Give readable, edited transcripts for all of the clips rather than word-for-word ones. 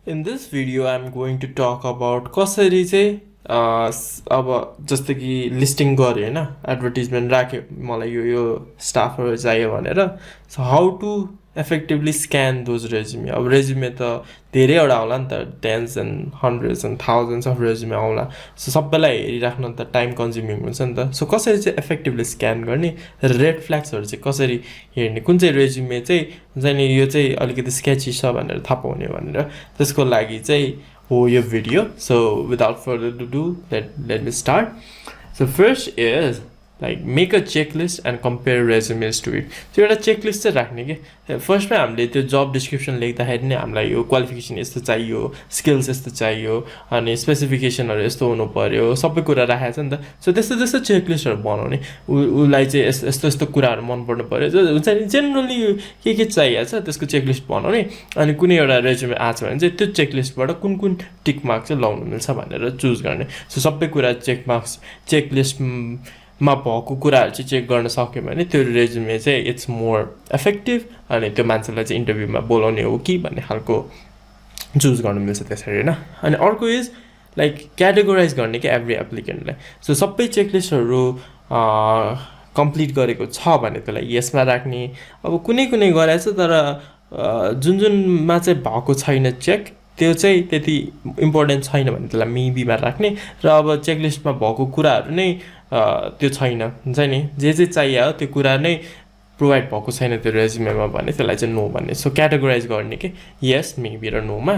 In this video, I'm going to talk about कसरी चाहिँ अब जस्तो कि लिस्टिङ गऱ्यो होइन एडभर्टिजमेन्ट राख्यो मलाई यो स्टाफहरू चाहियो भनेर so how to effectively scan those resume अब रेज्युमे त धेरैवटा होला नि त tens and hundreds and thousands of resume आउला सो सबैलाई हेरिराख्न त टाइम कन्ज्युमिङ हुन्छ नि त सो कसरी चाहिँ इफेक्टिभली स्क्यान गर्ने रेड फ्ल्याग्सहरू चाहिँ कसरी हेर्ने कुन चाहिँ रेज्युमे चाहिँ हुन्छ नि यो चाहिँ अलिकति स्केची छ भनेर थाहा पाउने भनेर त्यसको लागि चाहिँ हो यो video so without further to do let me start. So first is like make a checklist and compare resumes to it. त्यो एउटा चेकलिस्ट चाहिँ राख्ने कि फर्स्टमा हामीले त्यो जब डिस्क्रिप्सन लेख्दाखेरि नै हामीलाई यो क्वालिफिकेसन यस्तो चाहियो स्किल्स यस्तो चाहियो अनि स्पेसिफिकेसनहरू यस्तो हुनु पर्यो सबै कुरा राखेको छ नि त सो त्यस्तो त्यस्तो चेकलिस्टहरू बनाउने उसलाई चाहिँ यस्तो यस्तो कुराहरू मन पर्नु पर्यो हुन्छ नि जेनरली के चाहिएको छ त्यसको चेकलिस्ट बनाउने अनि कुनै एउटा रेज्युमे आएको छ भने चाहिँ त्यो चेकलिस्टबाट कुन कुन टिक मार्क चाहिँ लाउनु मिल्छ भनेर चुज गर्ने सो सबै कुरा चेकलिस्टमा भएको कुराहरू चाहिँ चेक गर्न सक्यो भने त्यो रेज्युमे चाहिँ इट्स मोर इफेक्टिभ अनि त्यो मान्छेलाई चाहिँ इन्टरभ्यूमा बोलाउने हो कि भन्ने खालको चुज गर्नु मिल्छ त्यसरी होइन अनि अर्को इज लाइक क्याटेगोराइज गर्ने कि एभ्री एप्लिकेन्टलाई सो सबै चेकलिस्टहरू कम्प्लिट गरेको छ भने त्यसलाई यसमा राख्ने अब कुनै गरेको छ तर जुनमा चाहिँ भएको छैन चेक त्यो चाहिँ त्यति इम्पोर्टेन्ट छैन भने त्यसलाई मेबीमा राख्ने र अब चेकलिस्टमा भएको कुराहरू नै त्यो छैन हुन्छ नि जे चाहियो त्यो कुरा नै प्रोभाइड भएको छैन त्यो रेज्युमेमा भने त्यसलाई चाहिँ नो भन्ने सो क्याटेगोराइज गर्ने कि यस मेबी र नोमा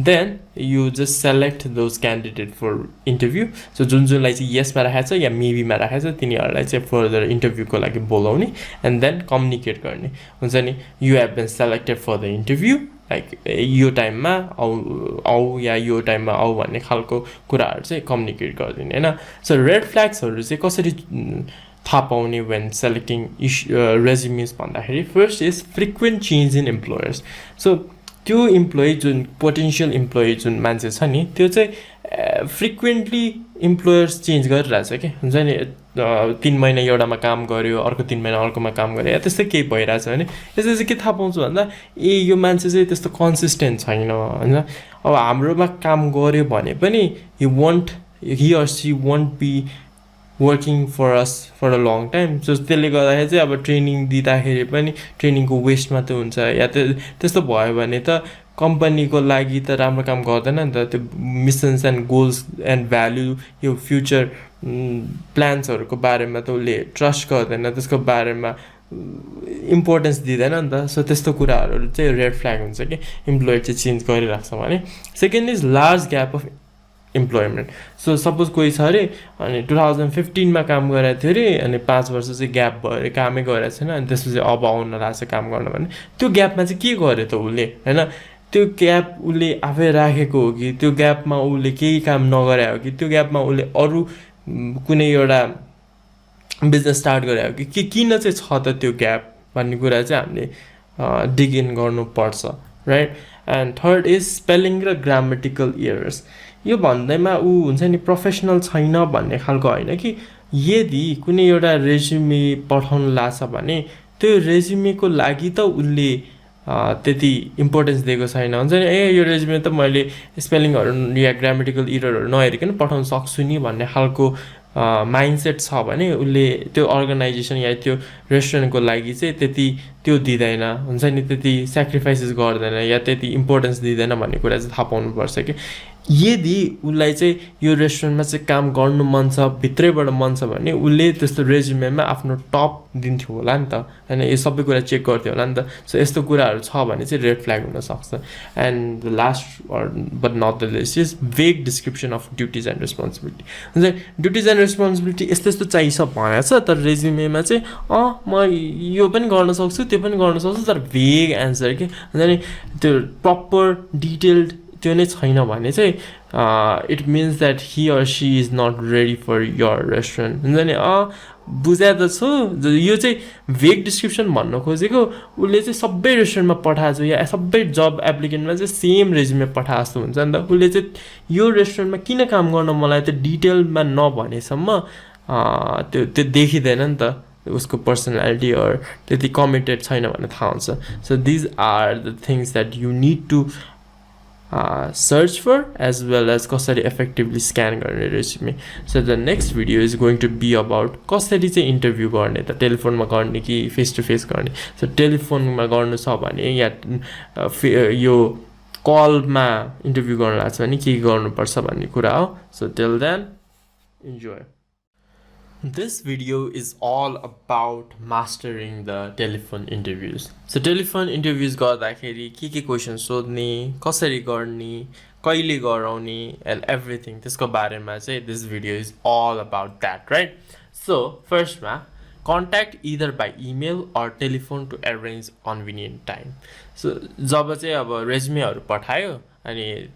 then you just select those candidate for interview so जुनलाई चाहिँ यसमा राखेको छ या मेबीमा राखेको छ तिनीहरूलाई चाहिँ फर्दर इन्टरभ्यूको लागि बोलाउने एन्ड देन कम्युनिकेट गर्ने हुन्छ नि you have been selected for the interview like यो टाइममा आऊ या यो टाइममा आऊ भन्ने खालको कुराहरू चाहिँ कम्युनिकेट गरिदिने होइन सो रेड फ्ल्याग्सहरू चाहिँ कसरी थाहा पाउने वेन सेलेक्टिङ रेज्युमेस भन्दाखेरि first is frequent change in employers so त्यो इम्प्लोइ जुन पोटेन्सियल इम्प्लोइ जुन मान्छे छ नि त्यो चाहिँ फ्रिक्वेन्टली इम्प्लोयर्स चेन्ज गरिरहेछ कि हुन्छ नि 3 महिना एउटामा काम गर्यो अर्को 3 महिना अर्कोमा काम गर्यो या त्यस्तै केही भइरहेछ भने यसले चाहिँ के थाहा पाउँछु भन्दा यो मान्छे चाहिँ त्यस्तो कन्सिस्टेन्ट छैन होइन अब हाम्रोमा काम गर्यो भने पनि he or C won't be working for us for a long time so त्यसले गर्दाखेरि चाहिँ अब ट्रेनिङ दिँदाखेरि पनि ट्रेनिङको वेस्ट मात्रै हुन्छ या त्यस्तो भयो भने त कम्पनीको लागि त राम्रो काम गर्दैन नि त त्यो missions and goals and value यो फ्युचर प्लान्सहरूको बारेमा त उसले ट्रस्ट गर्दैन त्यसको बारेमा इम्पोर्टेन्स दिँदैन नि त सो त्यस्तो कुराहरू चाहिँ रेड फ्ल्याग हुन्छ कि इम्प्लोयर चाहिँ चेन्ज गरिरहेको छ भने second is large gap of employment so suppose कोही छ अरे अनि 2015मा काम गरेको थियो अरे अनि 5 वर्ष चाहिँ ग्याप भयो अरे कामै गरेको छैन अनि त्यसपछि अब आउन लाग्छ काम गर्न भने त्यो ग्यापमा चाहिँ के गर्यो त उसले होइन त्यो ग्याप उसले आफै राखेको हो कि त्यो ग्यापमा उसले केही काम नगरे हो कि त्यो ग्यापमा उसले अरू कुनै एउटा बिजनेस स्टार्ट गरे हो कि किन चाहिँ छ त त्यो ग्याप भन्ने कुरा चाहिँ हामीले डिग इन गर्नुपर्छ right and third is spelling र ग्रामेटिकल एरर्स यो भन्दैमा ऊ हुन्छ नि प्रोफेसनल छैन भन्ने खालको होइन कि यदि कुनै एउटा रेज्युमे पठाउनु लाग्छ भने त्यो रेज्युमेको लागि त उसले त्यति इम्पोर्टेन्स दिएको छैन हुन्छ नि यो रेज्युमे त मैले स्पेलिङहरू या ग्रामेटिकल इररहरू नहेरिकन पठाउन सक्छु नि भन्ने खालको माइन्डसेट छ भने उसले त्यो अर्गनाइजेसन या त्यो रेस्टुरेन्टको लागि चाहिँ त्यति त्यो दिँदैन हुन्छ नि त्यति सेक्रिफाइसेस गर्दैन या त्यति इम्पोर्टेन्स दिँदैन भन्ने कुरा चाहिँ थाहा पाउनुपर्छ कि यदि उसलाई चाहिँ यो रेस्टुरेन्टमा चाहिँ काम गर्नु मन छ भित्रैबाट मन छ भने उसले त्यस्तो रेज्युमेमा आफ्नो टप दिन्थ्यो होला नि त होइन यो सबै कुरा चेक गर्थ्यो होला नि त सो यस्तो कुराहरू छ भने चाहिँ रेड फ्ल्याग हुनसक्छ and the last but not the least is vague description of duties and responsibility हुन्छ ड्युटिज एन्ड रेस्पोन्सिबिलिटी यस्तो भनेको छ तर रेज्युमेमा चाहिँ म यो पनि गर्न सक्छु त्यो पनि गर्न सक्छु तर भेग एन्सर के हुन्छ नि त्यो प्रपर डिटेल्ड त्यो नै छैन भने चाहिँ it means that he or she is not ready for your restaurant हुन्छ नि बुझाए त छु यो चाहिँ भेग डिस्क्रिप्सन भन्न खोजेको उसले चाहिँ सबै रेस्टुरेन्टमा पठाएको छ या सबै जब एप्लिकेन्टमा चाहिँ सेम रेज्युमे पठाएको जस्तो हुन्छ नि त उसले चाहिँ यो रेस्टुरेन्टमा किन काम गर्न मलाई त्यो डिटेलमा नभनेसम्म त्यो देखिँदैन नि त उसको पर्सनालिटी अर त्यति कमिटेड छैन भन्ने थाहा हुन्छ so these are the things that you need to search for, as well as कसरी effectively scan गर्ने resume. So the next video is going to be about कसरी चाहिँ interview गर्ने त टेलिफोनमा गर्ने कि face to face गर्ने. So टेलिफोनमा गर्नु छ भने या यो कलमा इन्टरभ्यू गर्न लाग्छ भने के गर्नुपर्छ भन्ने कुरा हो. So till then, enjoy. This video is all about mastering the telephone interviews. So telephone interviews गर्दाखेरि के क्वेसन सोध्ने, कसरी गर्ने, कहिले गराउने, and everything त्यसको बारेमा चाहिँ this video is all about that, right? So first मा contact either by email or telephone to arrange convenient time. So जब चाहिँ अब resumeहरू पठायो अनि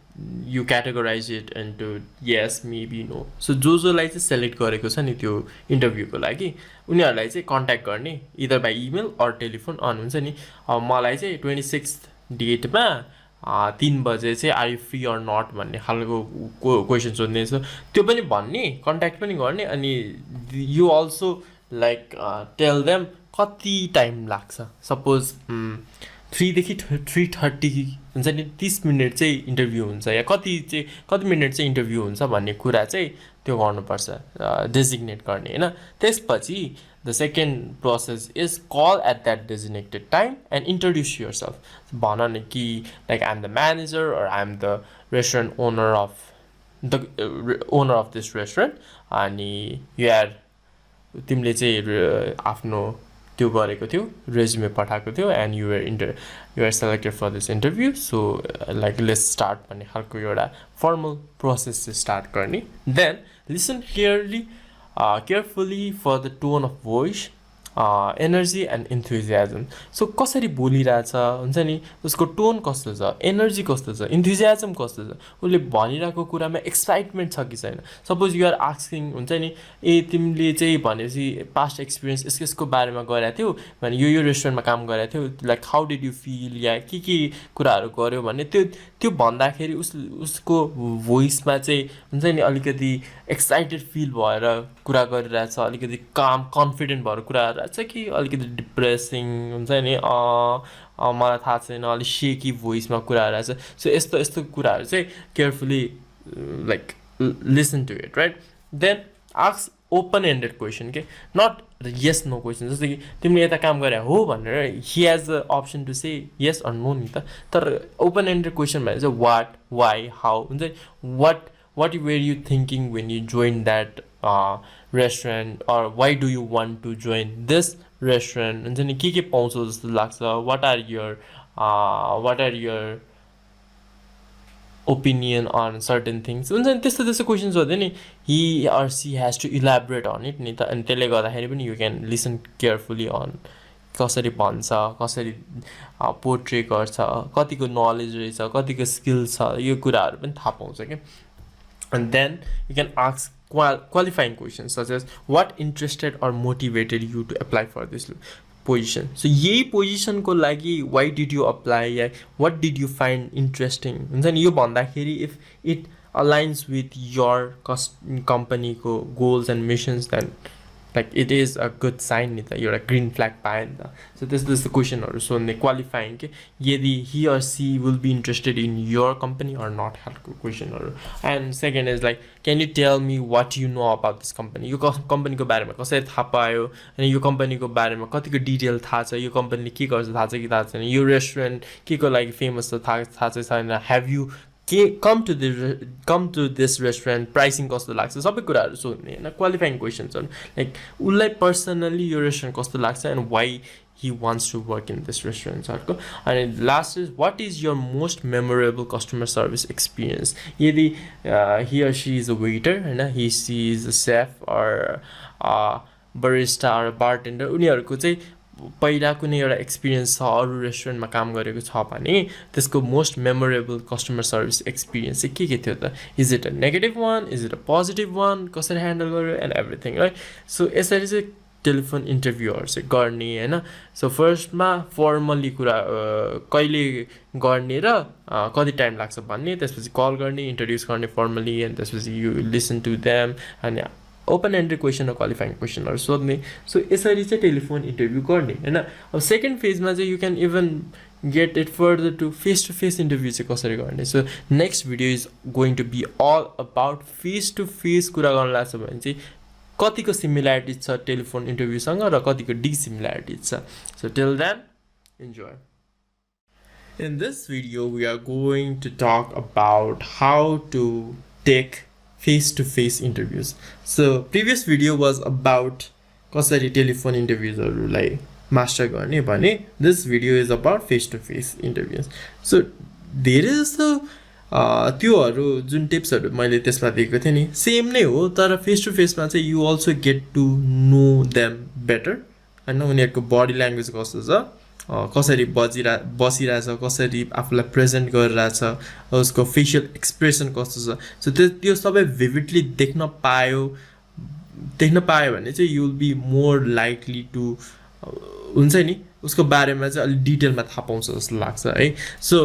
you categorize it into yes, maybe, no. So जोलाई चाहिँ सेलेक्ट गरेको छ नि त्यो इन्टरभ्यूको लागि उनीहरूलाई चाहिँ कन्ट्याक्ट गर्ने either by email or telephone on हुन्छ नि. मलाई चाहिँ 26 डेटमा 3 बजे चाहिँ are you free or not भन्ने खालको क्वेसन सोध्ने छ. त्यो पनि भन्ने, कन्ट्याक्ट पनि गर्ने अनि you also like tell them कति टाइम लाग्छ. सपोज 3 देखि 3:30 हुन्छ नि, 30 मिनट चाहिँ इन्टरभ्यू हुन्छ या कति मिनट चाहिँ इन्टरभ्यू हुन्छ भन्ने कुरा चाहिँ त्यो गर्नुपर्छ, डेजिग्नेट गर्ने होइन. त्यसपछि the second process is call at that designated time and introduce yourself. भन न कि like I am the manager or I am the restaurant owner of this restaurant अनि यार तिमीले चाहिँ आफ्नो त्यो गरेको थियो, रेज्युमे पठाएको थियो and you're selected for this interview. So like let's start भन्ने खालको एउटा फर्मल प्रोसेस चाहिँ स्टार्ट गर्ने. Then listen carefully for the tone of voice, energy and enthusiasm. So कसरी बोलिरहेछ हुन्छ नि, उसको टोन कस्तो छ, एनर्जी कस्तो छ, इन्थुजियाजम कस्तो छ, उसले भनिरहेको कुरामा एक्साइटमेन्ट छ कि छैन. सपोज युआर आस्किङ हुन्छ नि, ए तिमीले चाहिँ भनेपछि पास्ट एक्सपिरियन्स यसको बारेमा गरेको थियौ भने यो रेस्टुरेन्टमा काम गरेको थियौ, like how did you feel या के कुराहरू गर्यो भने त्यो भन्दाखेरि उसको भोइसमा चाहिँ हुन्छ नि अलिकति एक्साइटेड फिल भएर कुरा गरिरहेछ, अलिकति काम कन्फिडेन्ट भएर कुरा गरिरहेछ कि अलिकति डिप्रेसिङ हुन्छ नि मलाई थाहा छैन अलिक सेकी भोइसमा कुरा गरिरहेछ. सो यस्तो कुराहरू चाहिँ carefully like listen to it, right. Then ask open ended question के, नट येस नो क्वेसन. जस्तो कि तिमीले यता काम गरे हो भनेर he has the option to say yes or no नि त. तर ओपन एन्डेड क्वेसन भने चाहिँ वाट, वाइ, हाउ हुन्छ. what were you thinking when you joined that restaurant, or why do you want to join this restaurant हुन्छ नि, के पाउँछ जस्तो लाग्छ, what are your opinion on certain things हुन्छ नि. त्यस्तो क्वेसन्स हो नि, he or she has to elaborate on it नि त. अनि त्यसले गर्दाखेरि पनि you can listen carefully on कसरी भन्छ, कसरी पोर्ट्रे गर्छ, कतिको नलेज रहेछ, कतिको स्किल छ, यो कुराहरू पनि थाहा पाउँछ क्या. And then you can ask qualifying questions such as what interested or motivated you to apply for this position. So यही position को लागि why did you apply, what did you find interesting हुन्छ नि. यो भन्दाखेरि if it aligns with your company को goals and missions, then like it is a good sign नि त, एउटा ग्रीन फ्ल्याग पायो नि त. सो त्यस्तो क्वेसनहरू सोध्ने, क्वालिफाइङ के यदि he or she will be interested in your company or not खालको क्वेसनहरू. And second is like can you tell me what you know about this company. यो कम्पनीको बारेमा कसरी थाहा पायो अनि यो कम्पनीको बारेमा कतिको डिटेल थाहा छ, यो कम्पनीले के गर्छ थाहा छ कि थाहा छैन, यो रेस्टुरेन्ट के को लागि फेमस छ थाहा चाहिँ छैन, have you come to this restaurant, pricing कस्तो लाग्छ, सबै कुराहरू सोध्ने होइन. क्वालिफाइङ क्वेसन्सहरू लाइक उसलाई पर्सनली यो रेस्टुरेन्ट कस्तो लाग्छ and why he wants to work in this restaurant. And last is what is your most memorable customer service experience. Yadi he or she is a waiter and she is a chef or a barista or a bartender, उनीहरूको चाहिँ पहिला कुनै एउटा experience छ अरू रेस्टुरेन्टमा काम गरेको छ भने त्यसको most memorable customer service experience चाहिँ के थियो त. Is it a negative one, is it a positive one, कसरी ह्यान्डल गर्यो एन्ड एभ्रिथिङ, राइट. सो यसरी चाहिँ टेलिफोन इन्टरभ्यूहरू चाहिँ गर्ने होइन. सो फर्स्टमा फर्मली कुरा कहिले गर्ने र कति टाइम लाग्छ भन्ने, त्यसपछि कल गर्ने, इन्ट्रोड्युस गर्ने फर्मली, एन्ड त्यसपछि यु लिसन टु देम अनि ओपन एन्डेड क्वेसन र क्वालिफाइङ क्वेसनहरू सोध्ने. सो यसरी चाहिँ टेलिफोन इन्टरभ्यू गर्ने होइन. अब सेकेन्ड फेजमा चाहिँ you can even get it further to face interview चाहिँ कसरी गर्ने. So next video is going to be all about face to face कुरा गर्न लाग्छ भने चाहिँ कतिको सिमिल्यारिटी छ टेलिफोन इन्टरभ्यूसँग र कतिको डिसिमिल्यारिटी छ. So till then, enjoy. In this video, we are going to talk about how to take face-to-face interviews. So previous video was about कसरी टेलिफोन इन्टरभ्युजहरूलाई मास्टर गर्ने भने this video is about face-to-face interviews. So धेरै जस्तो त्योहरू जुन टिप्सहरू मैले त्यसमा दिएको थिएँ नि सेम नै हो, तर फेस टु फेसमा चाहिँ you also get to know them better होइन. उनीहरूको बडी ल्याङ्ग्वेज कस्तो छ, कसरी बसिरहेछ, कसरी आफूलाई प्रेजेन्ट गरिरहेछ, उसको फेसियल एक्सप्रेसन कस्तो छ. सो त्यो सबै भिभिडली देख्न पायो भने चाहिँ you will be more likely to हुन्छ नि उसको बारेमा चाहिँ अलिक डिटेलमा थाहा पाउँछ जस्तो लाग्छ है. सो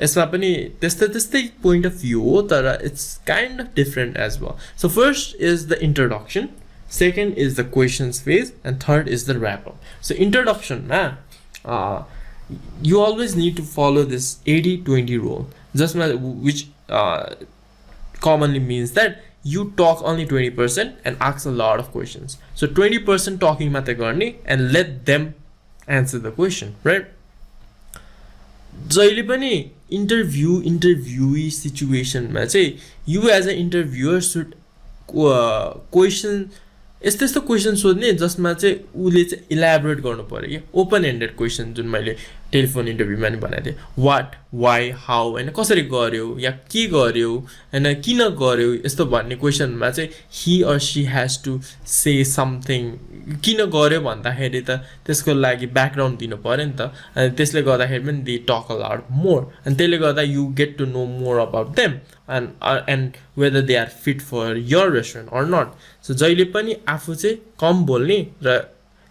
यसमा पनि त्यस्तै पोइन्ट अफ भ्यू हो, तर it's kind of different as well. So first is the introduction, second is the questions phase, and third is the wrap up. So introduction, you always need to follow this 80-20 rule, which commonly means that you talk only 20% and ask a lot of questions. So 20% talking mate garne and let them answer the question, right? जहिले पनि इन्टरभ्युई सिचुएसनमा चाहिँ you as an interviewer should question यस्तो question सोध्ने जसमा चाहिँ उसले चाहिँ elaborate गर्नु पर्यो कि ओपन एन्डेड क्वेसन जुन मैले टेलिफोन इन्टरभ्यूमा नि भनेको थिएँ. वाट, वाइ, हाउ होइन, कसरी गर्यो या के गर्यो होइन, किन गर्यो यस्तो भन्ने क्वेसनमा चाहिँ he or she has to say something. किन गर्यो भन्दाखेरि त त्यसको लागि ब्याकग्राउन्ड दिनु पऱ्यो नि त, अनि त्यसले गर्दाखेरि पनि they talk a lot more, अनि त्यसले गर्दा you get to know more about them and whether they are fit for your restaurant or not. So जहिले पनि आफू चाहिँ कम बोल्ने र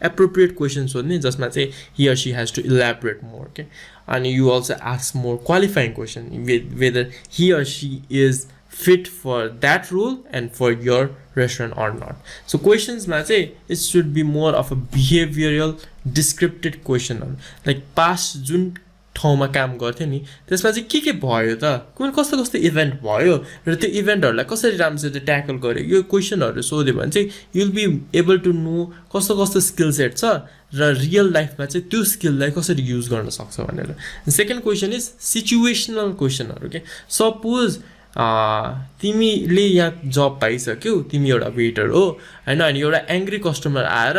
appropriate questions सोध्ने जसमा चाहिँ he or she has to elaborate more, okay? And you also ask more qualifying question whether he or she is fit for that role and for your restaurant or not. So questions मा चाहिँ it should be more of a behavioral descriptive question, like past जुन ठाउँमा काम गर्थ्यो नि त्यसमा चाहिँ के भयो त, कुन कस्तो कस्तो इभेन्ट भयो र त्यो इभेन्टहरूलाई कसरी राम्रोसित ट्याकल गर्यो, यो क्वेसनहरू सोध्यो भने चाहिँ you will be able to know कस्तो कस्तो स्किल सेट छ र रियल लाइफमा चाहिँ त्यो स्किललाई कसरी युज गर्न सक्छ भनेर. सेकेन्ड क्वेसन इज सिचुएसनल क्वेसनहरू के. सपोज तिमीले यहाँ जब पाइसक्यौ, तिमी एउटा वेटर हो होइन, अनि एउटा एङ्ग्री कस्टमर आएर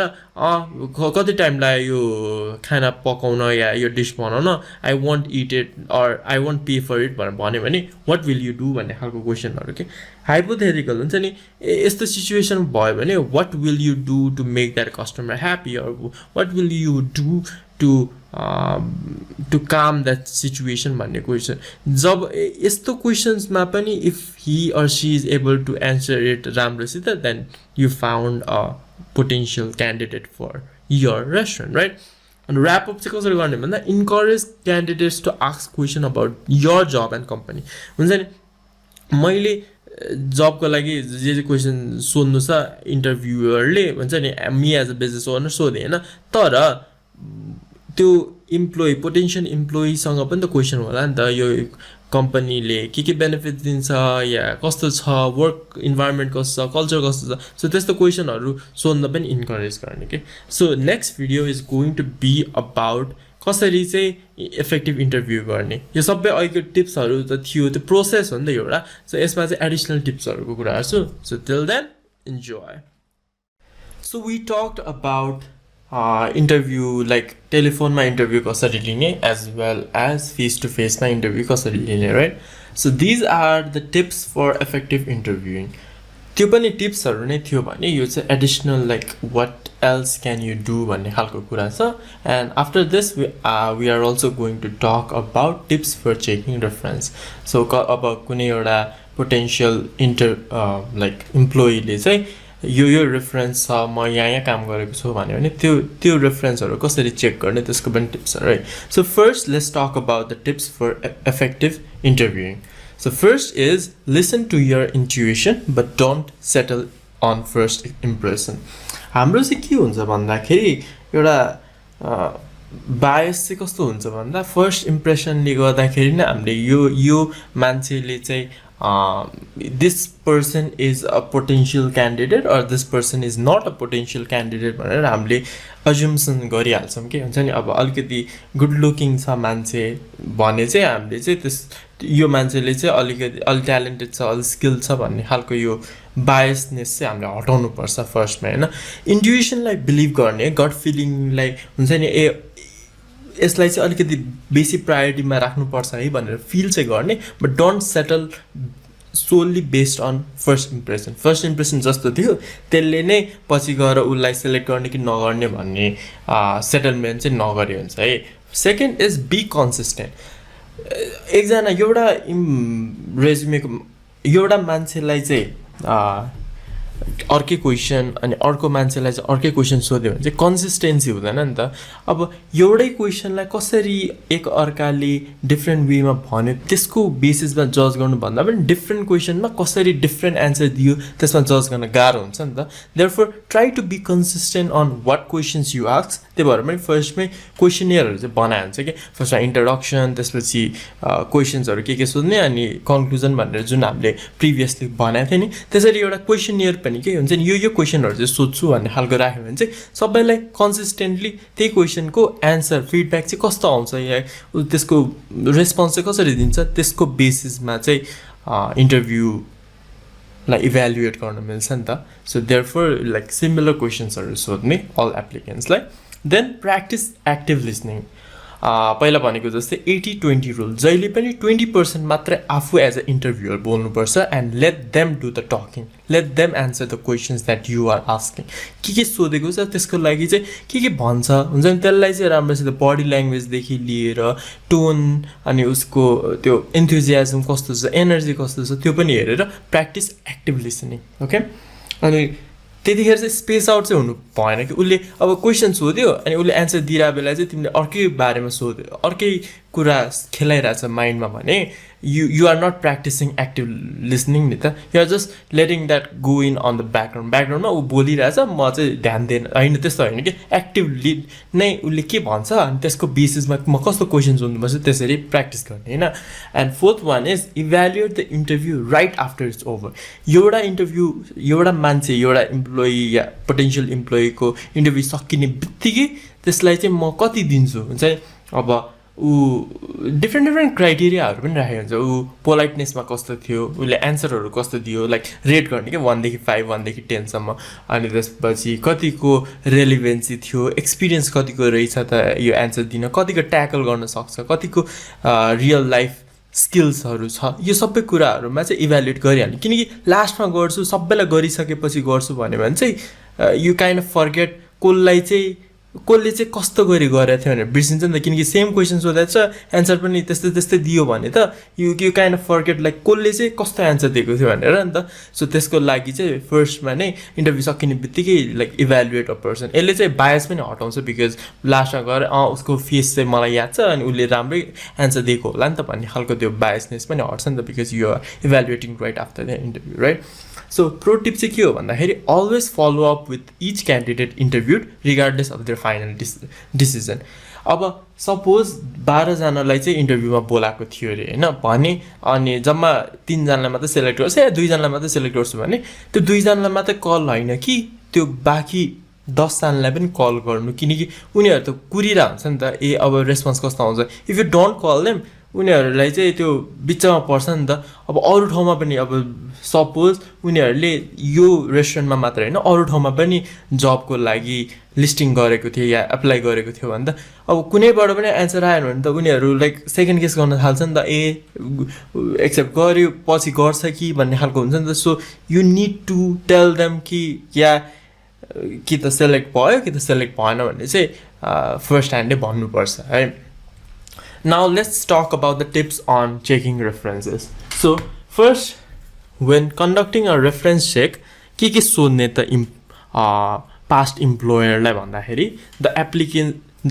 कति टाइम लाग्यो यो खाना पकाउन या यो डिस बनाउन, I want it it or I won't pay for it भनेर भन्यो भने वाट विल यु डु भन्ने खालको क्वेसनहरू के. हाइपोथेटिकल हुन्छ नि, यस्तो सिचुएसन भयो भने what will you do to make that customer happy, or what will you do to calm that situation भन्ने क्वेसन. जब यस्तो क्वेसन्समा पनि if he or she is able to answer it राम्रोसित, then you found a potential candidate for your restaurant, right? And wrap up चाहिँ कसरी गर्ने भन्दा encourage candidates to ask question about your job and company. हुन्छ नि, मैले जबको लागि जे क्वेसन सोध्नु छ इन्टरभ्युअरले हुन्छ नि, me as a business owner सोधेँ होइन, तर त्यो इम्प्लोइ पोटेन्सियल इम्प्लोइसँग पनि त क्वेसन होला नि त, यो कम्पनीले के बेनिफिट दिन्छ या कस्तो छ, वर्क इन्भाइरोमेन्ट कस्तो छ, कल्चर कस्तो छ. सो त्यस्तो क्वेसनहरू सोध्न पनि इन्करेज गर्ने के. So next video is going to be about कसरी चाहिँ इफेक्टिभ इन्टरभ्यू गर्ने. यो सबै अहिलेको टिप्सहरू त थियो, त्यो प्रोसेस हो नि त एउटा. सो यसमा चाहिँ एडिसनल टिप्सहरूको कुराहरू छु. So till then enjoy. So we talked about interview like टेलिफोनमा इन्टरभ्यू कसरी लिने as well as face to फेसमा इन्टरभ्यू कसरी लिने, right? So these are the tips for effective interviewing. त्यो पनि टिप्सहरू नै थियो भने यो चाहिँ additional like what else can you do भन्ने खालको कुरा छ. And after this we are also going to talk about tips for checking reference. So अब कुनै एउटा पोटेन्सियल लाइक इम्प्लोइले चाहिँ यो रेफरेन्स छ, म यहाँ काम गरेको छु भन्यो भने त्यो रेफरेन्सहरू कसरी चेक गर्ने त्यसको पनि टिप्स छ, right? So first let's talk about the tips for effective interviewing. So first is listen to your intuition but don't settle on first impression. हाम्रो चाहिँ के हुन्छ भन्दाखेरि एउटा बायस चाहिँ कस्तो हुन्छ भन्दा फर्स्ट इम्प्रेसनले गर्दाखेरि नै हामीले यो मान्छेले चाहिँ this person is a potential candidate or this person is not a potential candidate भनेर हामीले अज्युम्सन गरिहाल्छौँ के हुन्छ नि अब अलिकति गुड लुकिङ छ मान्छे भने चाहिँ हामीले चाहिँ यो मान्छेले चाहिँ अलि ट्यालेन्टेड छ अलि स्किल छ भन्ने खालको यो बायसनेस चाहिँ हामीले हटाउनुपर्छ फर्स्टमा होइन इन्ट्युसनलाई बिलिभ गर्ने गट फिलिङलाई हुन्छ नि यसलाई चाहिँ अलिकति बेसी प्रायोरिटीमा राख्नुपर्छ है भनेर फिल चाहिँ गर्ने but don't settle solely based on first impression जस्तो थियो त्यसले नै पछि गएर उसलाई सेलेक्ट गर्ने कि नगर्ने भन्ने सेटलमेन्ट चाहिँ नगरे हुन्छ है सेकेन्ड इज बी कन्सिस्टेन्ट एकजना एउटा रेज्युमेको एउटा मान्छेलाई चाहिँ अर्कै क्वेसन अनि अर्को मान्छेलाई चाहिँ अर्कै क्वेसन सोध्यो भने चाहिँ कन्सिस्टेन्सी हुँदैन नि त अब एउटै क्वेसनलाई कसरी एक अर्काले डिफ्रेन्ट वेमा भन्यो त्यसको बेसिसमा जज गर्नुभन्दा पनि डिफ्रेन्ट क्वेसनमा कसरी डिफ्रेन्ट एन्सर दियो त्यसमा जज गर्न गाह्रो हुन्छ नि त therefore try to be consistent on what questions you ask त्यही भएर पनि फर्स्टमै क्वेसनियरहरू चाहिँ बनाए हुन्छ कि फर्स्टमा इन्ट्रोडक्सन त्यसपछि क्वेसन्सहरू के सोध्ने अनि कन्क्लुजन भनेर जुन हामीले प्रिभियसली बनाएको थियो नि त्यसरी एउटा क्वेसनियर पनि के हुन्छ नि यो क्वेसनहरू चाहिँ सोध्छु भन्ने खालको राख्यो भने चाहिँ सबैलाई कन्सिस्टेन्टली त्यही क्वेसनको एन्सर फिडब्याक चाहिँ कस्तो आउँछ या त्यसको रेस्पोन्स चाहिँ कसरी दिन्छ त्यसको बेसिसमा चाहिँ इन्टरभ्यूलाई इभ्यालुएट गर्न मिल्छ नि त सो देयरफोर लाइक सिमिलर क्वेसन्सहरू सोध्ने अल एप्लिकेन्ट्सलाई देन प्र्याक्टिस एक्टिभ लिसनिङ पहिला भनेको जस्तै 80-20 रुल जहिले पनि 20% मात्रै आफू एज अ इन्टरभ्युअर बोल्नुपर्छ and let them do the talking let them answer the questions that you are asking के सोधेको छ त्यसको लागि चाहिँ के भन्छ हुन्छ नि त्यसलाई चाहिँ राम्रोसित बडी ल्याङ्ग्वेजदेखि लिएर टोन अनि उसको त्यो इन्थुजियाजम कस्तो छ एनर्जी कस्तो छ त्यो पनि हेरेर प्र्याक्टिस एक्टिभ लिसनिङ ओके अनि त्यतिखेर चाहिँ स्पेस आउट चाहिँ हुनु भएन कि उसले अब क्वेसन सोध्यो अनि उसले एन्सर दिइरहेको बेला चाहिँ तिमीले अर्कै बारेमा सोध्यो अर्कै कुरा खेलाइरहेछ माइन्डमा भने you are not practicing active listening नि त you are just letting that go in on the ब्याकग्राउन्डमा ऊ बोलिरहेछ म चाहिँ ध्यान दिएन होइन त्यस्तो होइन कि एक्टिभली नै उसले के भन्छ अनि त्यसको बेसिसमा म कस्तो क्वेसन सोध्नुपर्छ त्यसरी प्र्याक्टिस गर्ने होइन and forth one is evaluate the interview right after it's over एउटा मान्छे एउटा इम्प्लोइ या पोटेन्सियल इम्प्लोइको इन्टरभ्यू सकिने बित्तिकै त्यसलाई चाहिँ म कति दिन्छु हुन्छ अब ऊ डिफ्रेन्ट क्राइटेरियाहरू पनि राखेको हुन्छ ऊ पोलाइटनेसमा कस्तो थियो उसले एन्सरहरू कस्तो दियो लाइक रेट गर्ने क्या 1 देखि 5 1 देखि 10 सम्म अनि त्यसपछि कतिको रेलिभेन्सी थियो एक्सपिरियन्स कतिको रहेछ त यो एन्सर दिन कतिको ट्याकल गर्न सक्छ कतिको रियल लाइफ स्किल्सहरू छ यो सबै कुराहरूमा चाहिँ इभ्यालुएट गरिहाल्ने किनकि लास्टमा गर्छु सबैलाई गरिसकेपछि गर्छु भन्यो भने चाहिँ यु काइन्ड अफ फर्गेट कसले चाहिँ कस्तो गरी गरेको थियो भनेर बिर्सिन्छ नि त किनकि सेम क्वेसन सोधेको छ एन्सर पनि त्यस्तै दियो भने त you kind of forget like कसले चाहिँ कस्तो एन्सर दिएको थियो भनेर नि त सो त्यसको लागि चाहिँ फर्स्टमा नै इन्टरभ्यू सकिने बित्तिकै लाइक इभ्यालुएट अ पर्सन यसले चाहिँ बायस पनि हटाउँछ बिकज लास्टमा गएर उसको फेस चाहिँ मलाई याद छ अनि उसले राम्रै एन्सर दिएको होला नि त भन्ने खालको त्यो बायसनेस पनि हट्छ नि त because you are evaluating right after the interview right so pro tip चाहिँ के हो भन्दाखेरि always follow up with each candidate interviewed regardless of their final decision अब सपोज 12जनालाई चाहिँ इन्टरभ्यूमा बोलाएको थियो अरे होइन भने अनि जम्मा 3जनालाई मात्रै सेलेक्ट गर्छु या 2जनालाई मात्रै सेलेक्ट गर्छु भने त्यो 2जनालाई मात्रै कल होइन कि त्यो बाँकी 10जनालाई पनि कल गर्नु किनकि उनीहरू त कुरिरहेको हुन्छ नि त अब रेस्पोन्स कस्तो आउँछ if you don't call them उनीहरूलाई चाहिँ त्यो बिचमा पर्छ नि त अब अरू ठाउँमा पनि अब सपोज उनीहरूले यो रेस्टुरेन्टमा मात्र होइन अरू ठाउँमा पनि जबको लागि लिस्टिङ गरेको थियो या एप्लाई गरेको थियो भने त अब कुनैबाट पनि एन्सर आएन भने त उनीहरू लाइक सेकेन्ड गेस गर्न थाल्छ नि त एक्सेप्ट गर्यो पछि गर्छ कि भन्ने खालको हुन्छ नि त so you need to tell them कि कि त सेलेक्ट भयो कि त सेलेक्ट भएन भन्ने चाहिँ फर्स्ट ह्यान्डले भन्नुपर्छ है Now let's talk about the tips on checking references. So first, when conducting a reference check, के सोध्ने त past employer लाई भन्दाखेरि the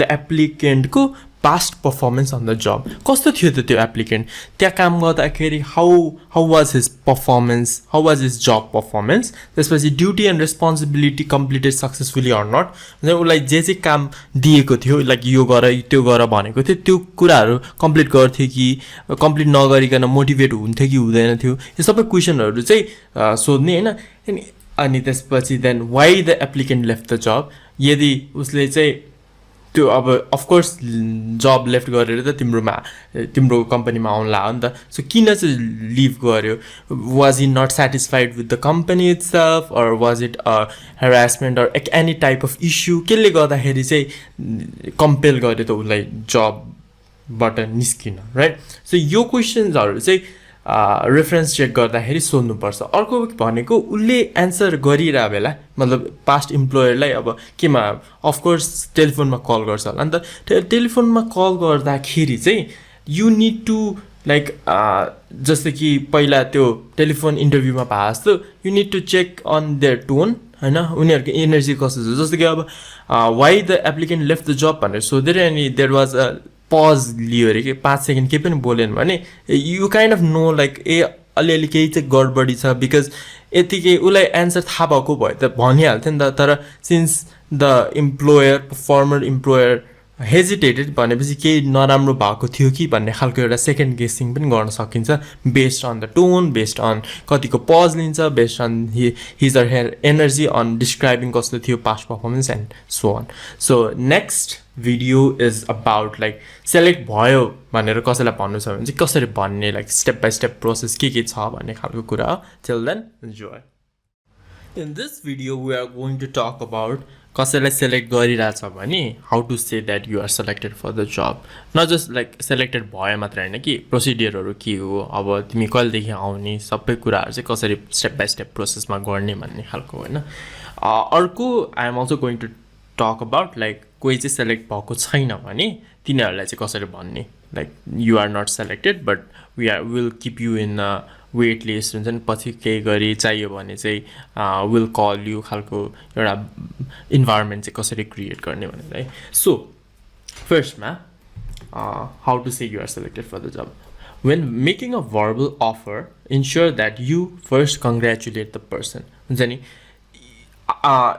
applicant को past performance on the job. कस्तो थियो त त्यो एप्लिकेन्ट त्यहाँ काम गर्दाखेरि how was his performance, how was his job performance, त्यसपछि duty and responsibility completed successfully or not, उसलाई जे चाहिँ काम दिएको थियो लाइक यो गर त्यो गर भनेको थियो त्यो कुराहरू कम्प्लिट गर्थ्यो कि कम्प्लिट नगरिकन मोटिभेट हुन्थ्यो कि हुँदैन थियो, यो सबै क्वेसनहरू चाहिँ सोध्ने होइन. अनि त्यसपछि then why the applicant left the job, यदि उसले चाहिँ त्यो अब अफकोर्स जब लेफ्ट गरेर त तिम्रो कम्पनीमा आउनु लाग्यो नि त, सो किन चाहिँ लिभ गर्यो, was he not satisfied with the company itself or was it harassment or any type of issue, केले गर्दाखेरि चाहिँ कम्पेल गर्यो त उसलाई जबबाट निस्किन, राइट. सो यो क्वेसन्सहरू चाहिँ रेफरेन्स चेक गर्दाखेरि सोध्नुपर्छ. अर्को भनेको उसले एन्सर गरिरहेको बेला मतलब पास्ट इम्प्लोयरलाई अब केमा अफकोर्स टेलिफोनमा कल गर्छ होला नि त, टेलिफोनमा कल गर्दाखेरि चाहिँ यु निड टु लाइक जस्तो कि पहिला त्यो टेलिफोन इन्टरभ्यूमा भए जस्तो you need to check on their tone होइन, उनीहरूको एनर्जी कस्तो छ. जस्तो कि अब why the applicant left the job भनेर सोधेर अनि देयर वाज अ पज लियो अरे कि 5 सेकेन्ड केही पनि बोलेन भने you kind of know like अलिअलि केही चाहिँ गडबडी छ, बिकज यतिकै उसलाई एन्सर थाहा भएको भए त भनिहाल्थ्यो नि त. तर since the employer former employer hesitated भनेपछि केही नराम्रो भएको थियो कि भन्ने खालको एउटा सेकेन्ड गेसिङ पनि गर्न सकिन्छ based on the tone, based on कतिको पज लिन्छ, based on his or her energy on describing कस्तो थियो past performance and so on. So next video is about like select भयो भनेर कसैलाई भन्नु छ भने चाहिँ कसरी भन्ने, like step by step process के छ भन्ने खालको कुरा हो. Till then enjoy. In this video we are going to talk about कसैलाई सेलेक्ट गरिरहेछ भने how to say that you are selected for the job. न जस्ट लाइक सेलेक्टेड भयो मात्र होइन कि प्रोसिडियरहरू के हो, अब तिमी कहिलेदेखि आउने, सबै कुराहरू चाहिँ कसरी स्टेप बाई स्टेप प्रोसेसमा गर्ने भन्ने खालको होइन. अर्को I am also going to talk about like कोही चाहिँ सेलेक्ट भएको छैन भने तिनीहरूलाई चाहिँ कसरी भन्ने, like you are not selected but will keep you in wait list हुन्छ नि, पछि केही गरी चाहियो भने चाहिँ विल कल यु खालको एउटा इन्भाइरोमेन्ट चाहिँ कसरी क्रिएट गर्ने भनेर है. सो फर्स्टमा how to say you are selected for the job. When making a verbal offer ensure that you first congratulate the person हुन्छ नि.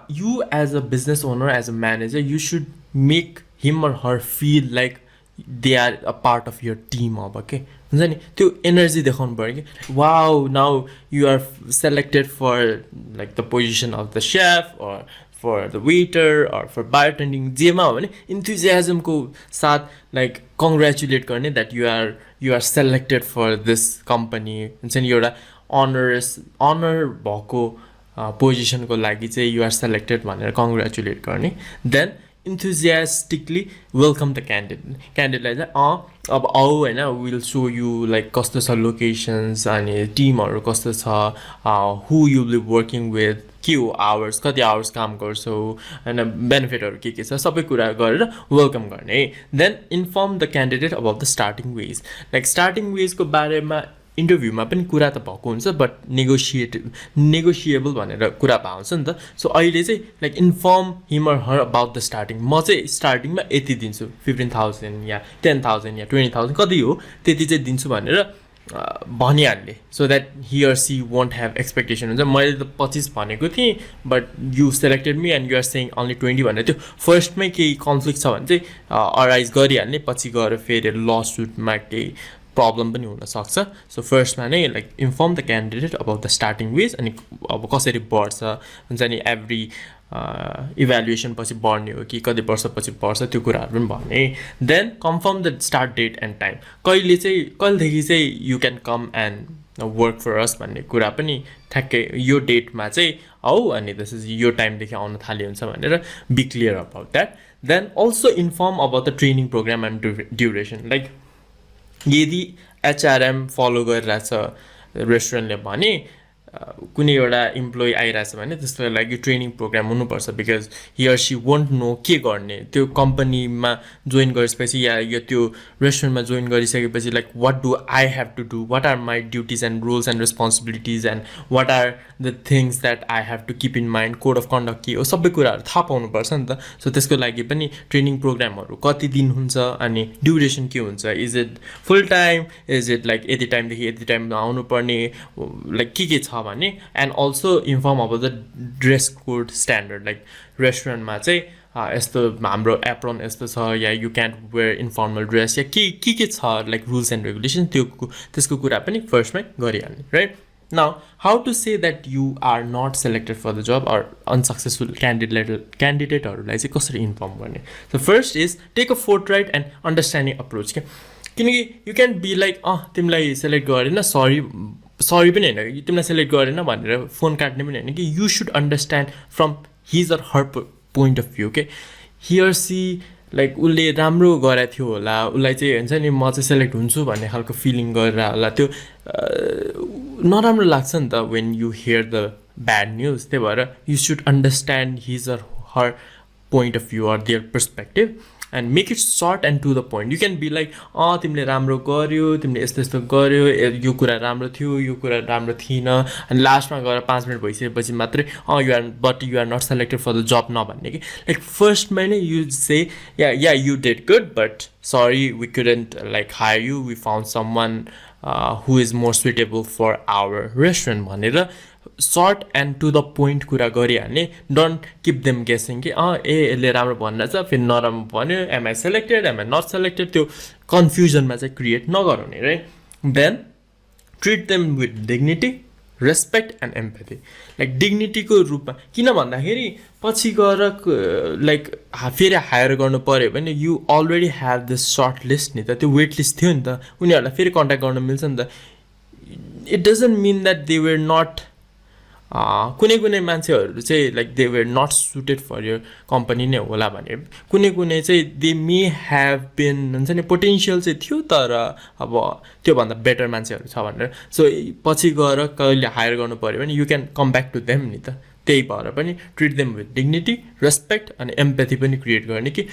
You as a business owner, as a manager, you should make him or her feel like they are a part of your team अब के हुन्छ नि, त्यो energy देखाउनु पऱ्यो कि wow now you are selected for like the position of the chef or for the waiter or for bartending, जेमा हो भने इन्थुजियाजमको साथ लाइक कङ्ग्रेचुलेट गर्ने that you are selected for this company हुन्छ नि. एउटा अनर भएको पोजिसनको लागि चाहिँ युआर सेलेक्टेड भनेर कङ्ग्रेचुलेट गर्ने. देन इन्थुजियास्टिकली वेलकम द क्यान्डिडेटलाई चाहिँ अब आऊ होइन, विल सो यु लाइक कस्तो छ लोकेसन्स अनि टिमहरू कस्तो छ, who you will working with, के हो आवर्स, कति आवर्स काम गर्छौ होइन, बेनिफिटहरू के छ, सबै कुरा गरेर वेलकम गर्ने. Then inform the candidate about the starting wage, like starting वेजको बारेमा इन्टरभ्यूमा पनि कुरा त भएको हुन्छ बट नेगोसिएबल भनेर कुरा भएको हुन्छ नि त. सो अहिले चाहिँ like inform him or her about the starting, म चाहिँ स्टार्टिङमा यति दिन्छु 15,000 या 10,000 या 20,000 कति हो त्यति चाहिँ दिन्छु भनेर भनिहाल्ने. So that he or C won't have expectation हुन्छ मैले त 25 भनेको थिएँ but you selected me and you are saying only 20 भनेर त्यो फर्स्टमै केही कन्फ्लिक्ट छ भने चाहिँ अराइज गरिहाल्ने, पछि गएर फेरि ल सुटमा केही प्रब्लम पनि हुनसक्छ. सो फर्स्टमा नै like inform the candidate about the starting wage अनि अब कसरी बढ्छ हुन्छ नि, एभ्री इभ्यालुएसन पछि बढ्ने हो कि कति वर्षपछि बढ्छ त्यो कुराहरू पनि भन्ने. Then confirm the start date and time, कहिलेदेखि चाहिँ you can come and work for us भन्ने कुरा पनि ठ्याक्कै यो डेटमा चाहिँ आऊ अनि त्यसपछि यो टाइमदेखि आउन थाल्यो हुन्छ भनेर be clear about that. Then also inform about the training program and duration, like यदि HRM फलो गरिरहेछ रेस्टुरेन्टले भने कुनै एउटा इम्प्लोइ आइरहेछ भने त्यसको लागि ट्रेनिङ प्रोग्राम हुनुपर्छ because he or C won't know के गर्ने त्यो कम्पनीमा जोइन गरेपछि या त्यो रेस्टुरेन्टमा जोइन गरिसकेपछि like what do I have to do what are my duties and rules and responsibilities and what are the things that I have to keep in mind code of conduct के हो सबै कुराहरू थाहा पाउनुपर्छ नि त so त्यसको लागि पनि ट्रेनिङ प्रोग्रामहरू कति दिन हुन्छ अनि ड्युरेसन के हुन्छ is it full time is it like यति टाइमदेखि यति टाइममा आउनुपर्ने लाइक के छ भने एन्ड अल्सो इन्फर्म अब the dress code standard like रेस्टुरेन्टमा चाहिँ यस्तो हाम्रो एप्रोन यस्तो छ या you can't wear informal dress या के छ लाइक रुल्स एन्ड रेगुलेसन त्यसको कुरा पनि फर्स्टमै गरिहाल्ने right now how to say that you are not selected for the job or unsuccessful क्यान्डिडेटहरूलाई चाहिँ कसरी इन्फर्म गर्ने so first is take a forthright and understanding approach क्या किनकि यु क्यान बी लाइक तिमीलाई सेलेक्ट गरेन सरी पनि होइन तिमीलाई सेलेक्ट गरेन भनेर फोन काट्ने पनि होइन कि you should understand from his or her point of view के हियर सी लाइक उसले राम्रो गरेको थियो होला उसलाई चाहिँ हुन्छ नि म चाहिँ सेलेक्ट हुन्छु भन्ने खालको फिलिङ गरेर होला त्यो नराम्रो लाग्छ नि त when you hear the bad news त्यही भएर you should understand his or her point of view or their perspective and make it short and to the point you can be like तिमीले राम्रो गर्यो तिमीले यस्तो यस्तो गर्यो यो कुरा राम्रो थियो यो कुरा राम्रो थिएन अनि लास्टमा गएर 5 मिनट भइसकेपछि मात्रै you are not selected for the job नभन्ने कि लाइक फर्स्टमा नै you say yeah you did good but sorry we couldn't like hire you we found someone who is more suitable for our restaurant भनेर short and to the point कुरा गरिहाल्ने don't keep them guessing कि यसले राम्रो भनिरहेछ फेरि नराम्रो भन्यो am I selected am I not selected त्यो कन्फ्युजनमा चाहिँ क्रिएट नगराउने right then treat them with dignity respect and empathy like डिग्निटीको रूपमा किन भन्दाखेरि पछि गएर लाइक फेरि हायर गर्नु पऱ्यो भने you already have this short list नि त त्यो वेट लिस्ट थियो नि त उनीहरूलाई फेरि कन्ट्याक्ट गर्न मिल्छ नि त it doesn't mean that they were not कुनै मान्छेहरू चाहिँ like they were not suited for your company नै होला भने कुनै चाहिँ दे मे ह्याभ बिन हुन्छ नि पोटेन्सियल चाहिँ थियो तर अब त्योभन्दा बेटर मान्छेहरू छ भनेर सो पछि गएर कहिले हायर गर्नु पऱ्यो भने you can come back to them नि त त्यही भएर पनि treat them with dignity respect अनि एम्पथी पनि क्रिएट गर्ने कि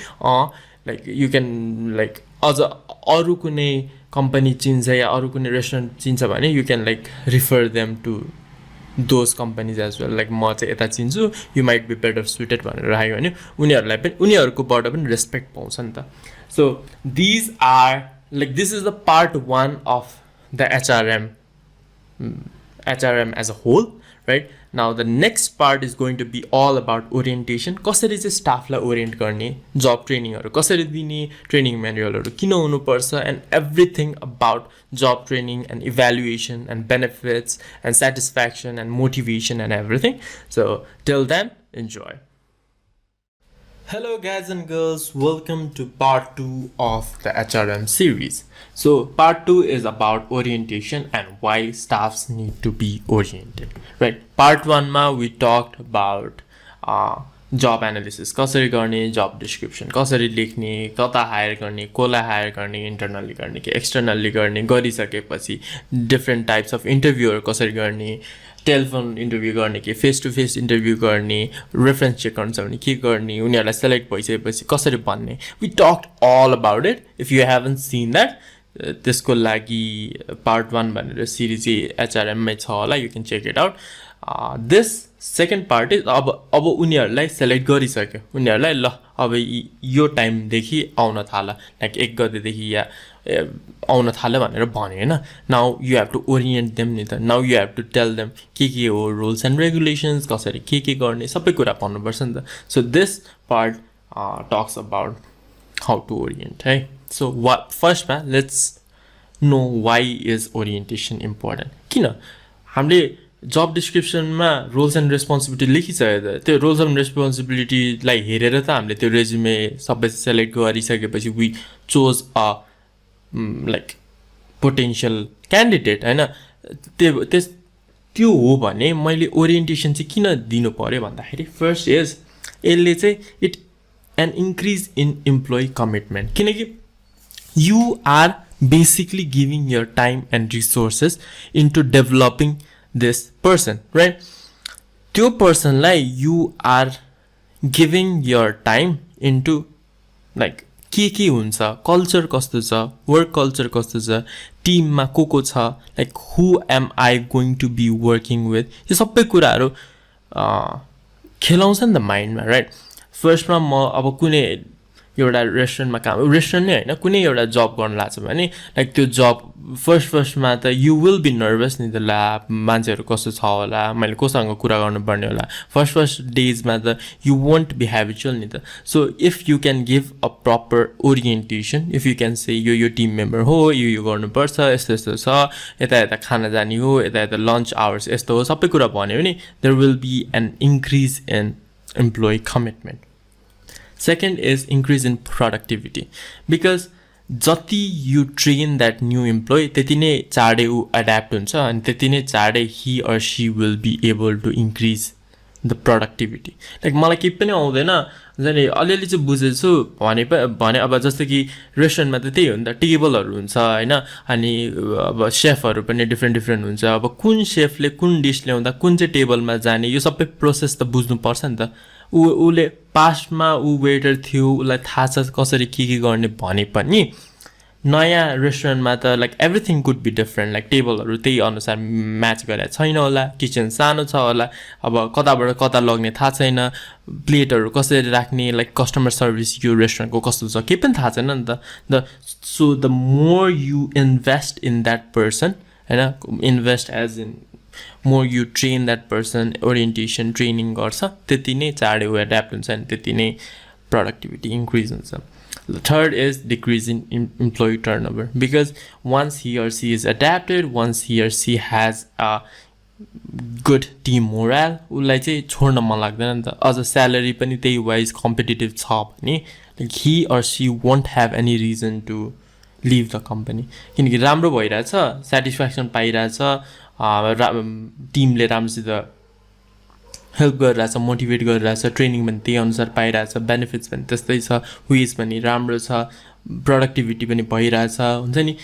लाइक यु क्यान लाइक अझ अरू कुनै कम्पनी चिन्छ या अरू कुनै रेस्टुरेन्ट चिन्छ भने you can like refer them to those companies as well like म चाहिँ यता चिन्छु you might be better suited भनेर आयो भने उनीहरूलाई पनि उनीहरूकोबाट पनि रेस्पेक्ट पाउँछ नि त so these are like this is the part 1 of the HRM as a whole right now the next part is going to be all about orientation कसरी चाहिँ स्टाफलाई ओरिएन्ट गर्ने जब ट्रेनिङहरू कसरी दिने ट्रेनिङ म्यानुअलहरू किन हुनुपर्छ and everything about job training and evaluation and benefits and satisfaction and motivation and everything so till then enjoy Hello guys and girls, welcome to part 2 of the HRM series. So part 2 is about orientation and why staffs need to be oriented. Right, part 1 ma we talked about job analysis, कसरी गर्ने, job description कसरी लेख्ने, कता higher गर्ने, कोलाई higher गर्ने, internally गर्ने कि externally गर्ने, गरिसकेपछि डिफ्रेन्ट टाइप्स अफ इन्टरभ्यूहरू कसरी गर्ने, टेलिफोन इन्टरभ्यू गर्ने कि फेस टु फेस इन्टरभ्यू गर्ने, रेफरेन्स चेक गर्नु छ भने के गर्ने, उनीहरूलाई सेलेक्ट भइसकेपछि कसरी भन्ने. We talked all about it. If you haven't seen that त्यसको लागि पार्ट 1 भनेर सिरिज HRMमै छ होला, you can check it out. This second part is अब उनीहरूलाई सेलेक्ट गरिसक्यो, उनीहरूलाई ल अब यो टाइमदेखि आउन थाल, लाइक 1 गतेदेखि या आउन थाल्यो भनेर भन्यो होइन. Now you have to orient them नि त. Now you have to tell them के हो रुल्स एन्ड रेगुलेसन्स, कसरी के गर्ने, सबै कुरा भन्नुपर्छ नि त. So this part talks about how to orient है. सो फर्स्टमा let's know why is orientation important. किन हामीले जब डिस्क्रिप्सनमा रोल्स एन्ड रेस्पोन्सिबिलिटी लेखिसक्यो त त्यो रोल्स एन्ड रेस्पोन्सिबिलिटीलाई हेरेर त हामीले त्यो रेज्युमे सबै सेलेक्ट गरिसकेपछि we choose a like potential candidate होइन. त्यो हो भने मैले ओरिएन्टेसन चाहिँ किन दिनु पऱ्यो भन्दाखेरि फर्स्ट इज यसले चाहिँ it an increase in employee commitment. किनकि you are basically giving your time and resources into developing this person, right? त्यो पर्सनलाई you are giving your time into like के हुन्छ, कल्चर कस्तो छ, वर्क कल्चर कस्तो छ, टिममा को छ, like who am I going to be working with, यो सबै कुराहरू खेलाउँछ नि त माइन्डमा, राइट? फर्स्टमा म अब कुनै एउटा रेस्टुरेन्टमा काम, रेस्टुरेन्ट नै होइन कुनै एउटा जब गर्न लाग्छ भने लाइक त्यो जब फर्स्टमा त यु विल बी नर्भस नि त, ला मान्छेहरू कस्तो छ होला, मैले कोसँग कुरा गर्नुपर्ने होला, फर्स्ट डेजमा त यु वन्ट बी ह्याबिचुअल नि त. So if you can give a proper orientation, if you can say यो टिम मेम्बर हो, यो गर्नुपर्छ, यस्तो यस्तो छ, यता यता खाना जाने हो, यता यता लन्च आवर्स यस्तो हो, सबै कुरा भन्यो भने there will be an increase in employee commitment. Second is increase in productivity, because जति you train that new employee त्यति नै चाँडै ऊ adapt हुन्छ अनि त्यति नै चाँडै he or she will be able to increase the productivity. Like मलाई केही पनि आउँदैन जहिले अलिअलि चाहिँ बुझेछु भने अब जस्तो कि रेस्टुरेन्टमा त त्यही हो नि त, टेबलहरू हुन्छ होइन, अनि अब सेफहरू पनि डिफ्रेन्ट हुन्छ, अब कुन सेफले कुन डिस ल्याउँदा कुन चाहिँ टेबलमा जाने यो सबै प्रोसेस त बुझ्नुपर्छ नि त. उसले पास्टमा ऊ वेटर थियो, उसलाई थाहा छ कसरी के गर्ने भने पनि नयाँ रेस्टुरेन्टमा त like everything could be different, like टेबलहरू त्यही अनुसार म्याच गरेर छैन होला, किचन सानो छ होला, अब कताबाट कता लग्ने थाहा छैन, प्लेटहरू कसरी राख्ने, लाइक कस्टमर सर्भिस यो रेस्टुरेन्टको कस्तो छ केही पनि थाहा छैन नि त. So the more you invest in that person होइन, invest as in more you train that person, orientation training गर्छ त्यति नै चाँडै ऊ एड्याप्ट हुन्छ अनि त्यति नै productivity increase हुन्छ. The third is decrease in employee turnover, because once he or she is adapted, once he or she has a good team morale, उसलाई चाहिँ छोड्न मन लाग्दैन नि त. अझ स्यालेरी पनि त्यही वाइज कम्पिटिटिभ छ भने he or she won't have any reason to leave the company, किनकि राम्रो भइरहेछ, सेटिस्फ्याक्सन पाइरहेछ, टिमले राम्रोसित हेल्प गरिरहेछ, मोटिभेट गरिरहेछ, ट्रेनिङ पनि त्यही अनुसार पाइरहेछ, बेनिफिट्स पनि त्यस्तै छ, वेज पनि राम्रो छ, प्रोडक्टिभिटी पनि भइरहेछ हुन्छ नि.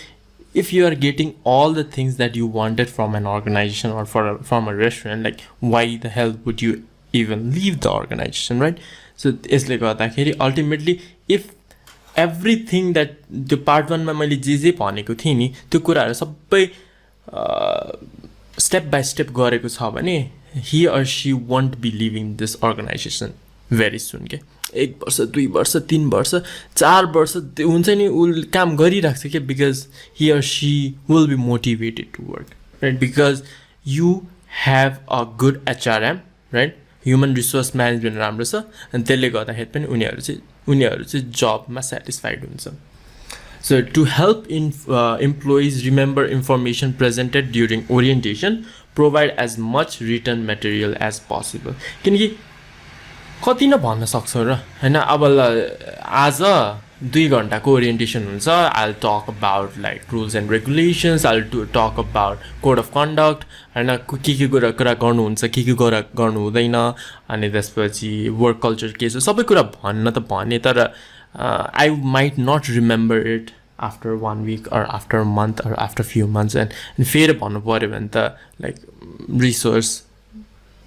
If you are getting all the things that you wanted from an organization or from a restaurant, like why the hell would you even leave the organization, right? So यसले गर्दाखेरि ultimately if everything that त्यो part 1मा मैले जे भनेको थिएँ नि त्यो कुराहरू सबै स्टेप बाई स्टेप गरेको छ भने he or she won't be leaving this organization very soon के. 1 वर्ष 2 वर्ष 3 वर्ष 4 वर्ष हुन्छ नि ऊ काम गरिराख्छ के, because he or she will be motivated to work, right? Because you have a good HRM, right? Human resource management राम्रो छ अनि त्यसले गर्दाखेरि पनि उनीहरू चाहिँ जबमा सेटिस्फाइड हुन्छ. So to help employees remember information presented during orientation, provide as much written material as possible. किनकि कति न भन्न सक्छौ र हैन, अब आज 2 घण्टाको ओरिएन्टेसन हुन्छ, I'll talk about like rules and regulations, I'll talk about code of conduct हैन, के कुरा गर्नुहुन्छ, के कुरा गर्नु हुँदैन, अनि त्यसपछि वर्क कल्चर के छ सबै कुरा भन्न त भने, तर I might not remember it after 1 week or after a month or after few months, and फेरि भन्नु पर्यो भने त लाइक रिसोर्स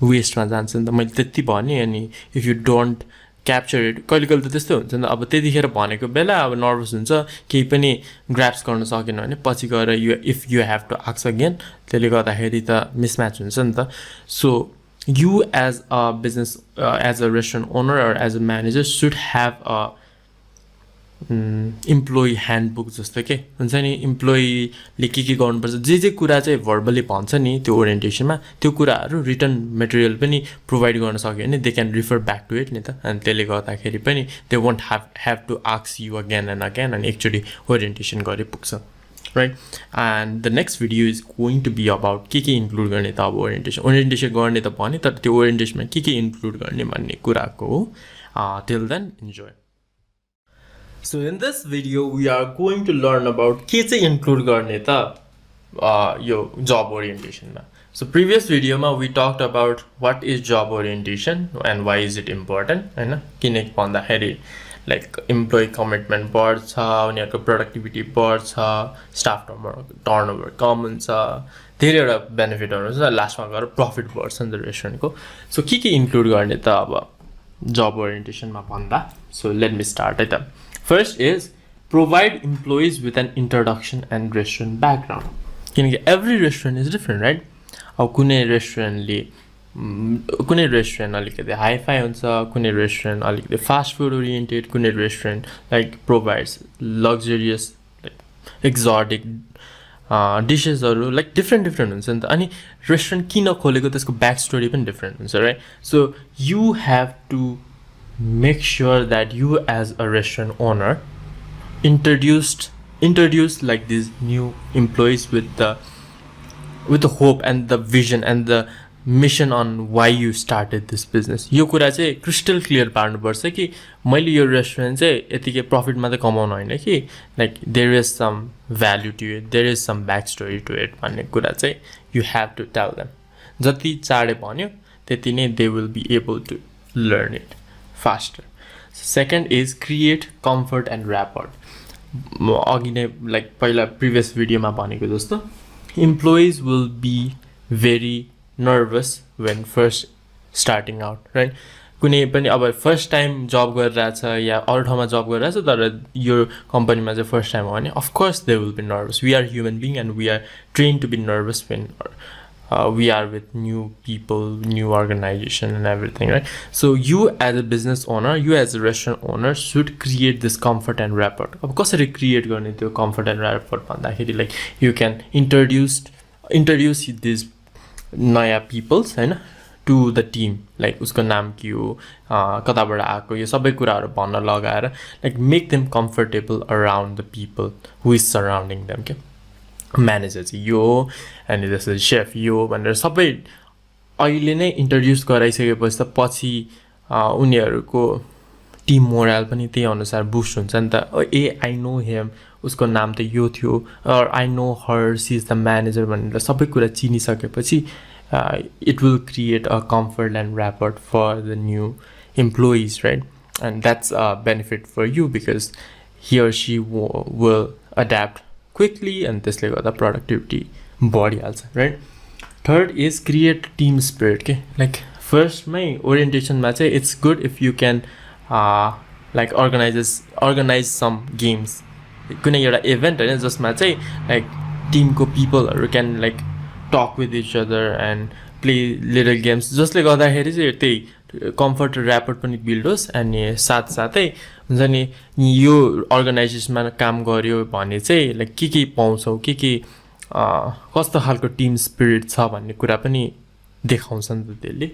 वेस्टमा जान्छ नि त. मैले त्यति भने अनि if you don't capture it, कहिले कहिले त त्यस्तै हुन्छ नि त, अब त्यतिखेर भनेको बेला अब नर्भस हुन्छ, केही पनि ग्राप्स गर्न सकेन भने पछि गएर if you have to ask again, त्यसले गर्दाखेरि त मिसम्याच हुन्छ नि त. So you as a business, as a restaurant owner or as a manager should have a employee handbook जस्तो के हुन्छ नि. इम्प्लोइले के गर्नुपर्छ, जे कुरा चाहिँ भर्बली भन्छ नि त्यो ओरिएन्टेसनमा, त्यो कुराहरू रिटर्न मेटेरियल पनि प्रोभाइड गर्न सक्यो भने they can refer back to it नि त. अनि त्यसले गर्दाखेरि पनि they won't have to ask you again and again, अनि एकचोटि ओरिएन्टेसन गरे पुग्छ, right? And the next video is going to be about के इन्क्लुड गर्ने त. अब ओरिएन्टेसन गर्ने त भने, तर त्यो ओरिएन्टेसनमा के इन्क्लुड गर्ने भन्ने कुराको हो. Till then, enjoy. So in this video we are going to learn about के चाहिँ इन्क्लुड गर्ने त यो job orientation मा. So previous video मा we talked about what is job orientation and why is it important, हैन? किन भन्दाखेरि लाइक इम्प्लोइ कमिटमेन्ट बढ्छ, उनीहरूको प्रोडक्टिभिटी बढ्छ, स्टाफ टर्नओभर कम हुन्छ, धेरैवटा बेनिफिटहरू हुन्छ। लास्टमा गएर प्रफिट बढ्छ नि त रेस्टुरेन्टको। सो के इन्क्लुड गर्ने त अब जब ओरिएन्टेसनमा भन्दा? सो लेट मी स्टार्ट है त। First is provide employees with an introduction and restaurant background, किनकि every restaurant is different right. अब कुनै रेस्टुरेन्ट अलिकति हाइफाई हुन्छ, कुनै रेस्टुरेन्ट अलिकति फास्ट फुड ओरिएन्टेड, कुनै restaurant like provides luxurious like exotic डिसेसहरू, लाइक डिफ्रेन्ट हुन्छ नि त। अनि रेस्टुरेन्ट किन खोलेको त्यसको ब्याक स्टोरी पनि डिफ्रेन्ट हुन्छ right. So you have to make sure that you as a restaurant owner introduce like these new employees with the hope and the vision and the mission on why you started this business. यो कुरा चाहिँ crystal clear पार्नुपर्छ कि मैले यो restaurant चाहिँ यतिकै profit मात्रै कमाउनु होइन कि like there is some value to it, there is some back story to it भन्ने कुरा चाहिँ you have to tell them. जति चाँडै भन्यो त्यति नै they will be able to learn it faster. Second is create comfort and rapport. अघि नै लाइक पहिला प्रिभियस भिडियोमा भनेको जस्तो employees will be very nervous when first starting out right. कुनै पनि अब फर्स्ट टाइम जब गरिरहेछ या अरू ठाउँमा जब गरिरहेछ तर यो कम्पनीमा चाहिँ फर्स्ट टाइम हो भने of course they will be nervous. We are human being and we are train to be nervous when we are with new people, new organization and everything right. So you as a business owner, you as a restaurant owner should create this comfort and rapport. अब कसरी create गर्ने त्यो comfort and rapport भन्दाखेरि like you can introduce these नयाँ peoples हैन to the team, like उसको नाम के हो, कताबाट आएको, यो सबै कुराहरू भन्न लगाएर like make them comfortable around the people who is surrounding them के। म्यानेजर चाहिँ यो हो अनि त्यसरी सेफ यो भनेर सबै अहिले नै इन्ट्रोड्युस गराइसकेपछि त पछि उनीहरूको टिम मोरल पनि त्यही अनुसार बुस्ट हुन्छ नि त। ए आई नो हिम, उसको नाम त यो थियो, or I know her, she is the manager भनेर सबै कुरा चिनिसकेपछि it will create a comfort and rapport for the new employees right. And that's a benefit for you because he or she will adapt quickly and त्यसले गर्दा productivity बढिहाल्छ राइट। Third is create team spirit के। Like फर्स्टमै ओरिएन्टेसनमा चाहिँ it's good if you can like organise some games, कुनै एउटा इभेन्ट होइन जसमा चाहिँ लाइक टिमको पिपलहरू can like talk with each other and play little games, जसले गर्दाखेरि चाहिँ त्यही कम्फर्ट र ऱ्यापर पनि बिल्ड होस्। अनि साथसाथै हुन्छ नि यो अर्गनाइजेसनमा काम गऱ्यो भने चाहिँ लाइक के पाउँछौ, के कस्तो खालको टिम स्पिरिट छ भन्ने कुरा पनि देखाउँछ नि त त्यसले।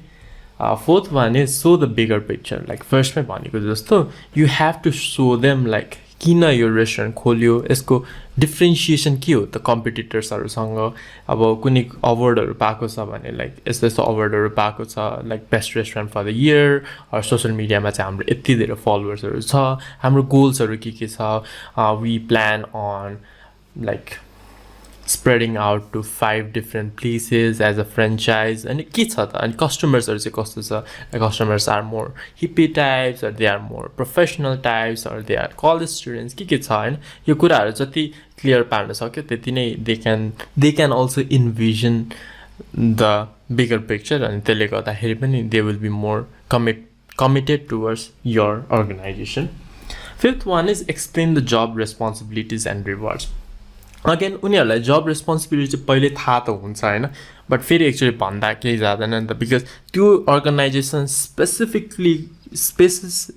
Fourth one is so the bigger picture. Like फर्स्टमै भनेको जस्तो you have to show them like किन यो रेस्टुरेन्ट खोल्यो, यसको डिफ्रेन्सिएसन के हो त कम्पिटिटर्सहरूसँग। अब कुनै अवार्डहरू पाएको छ भने लाइक यस्तो यस्तो अवार्डहरू पाएको छ like best restaurant for the year, or social मिडियामा चाहिँ हाम्रो यति धेरै फलोवर्सहरू छ, हाम्रो गोल्सहरू के छ, we plan on like spreading out to 5 different places as a franchise and के छ त। अनि कस्टमर्सहरू चाहिँ कस्तो छ, customers are more hippie types or they are more professional types or they are college students के छ हैन। यो कुराहरू जति क्लियर पार्न सक्यो त्यति नै they can also envision the bigger picture अनि त्यसले गर्दाखेरि पनि they will be more committed towards your organization. Fifth one is explain the job responsibilities and rewards. Again उनीहरूलाई जब रेस्पोन्सिबिलिटी चाहिँ पहिले थाहा त हुन्छ होइन, बट फेरि एक्चुअली भन्दा केही जाँदैन नि त बिकज त्यो अर्गनाइजेसन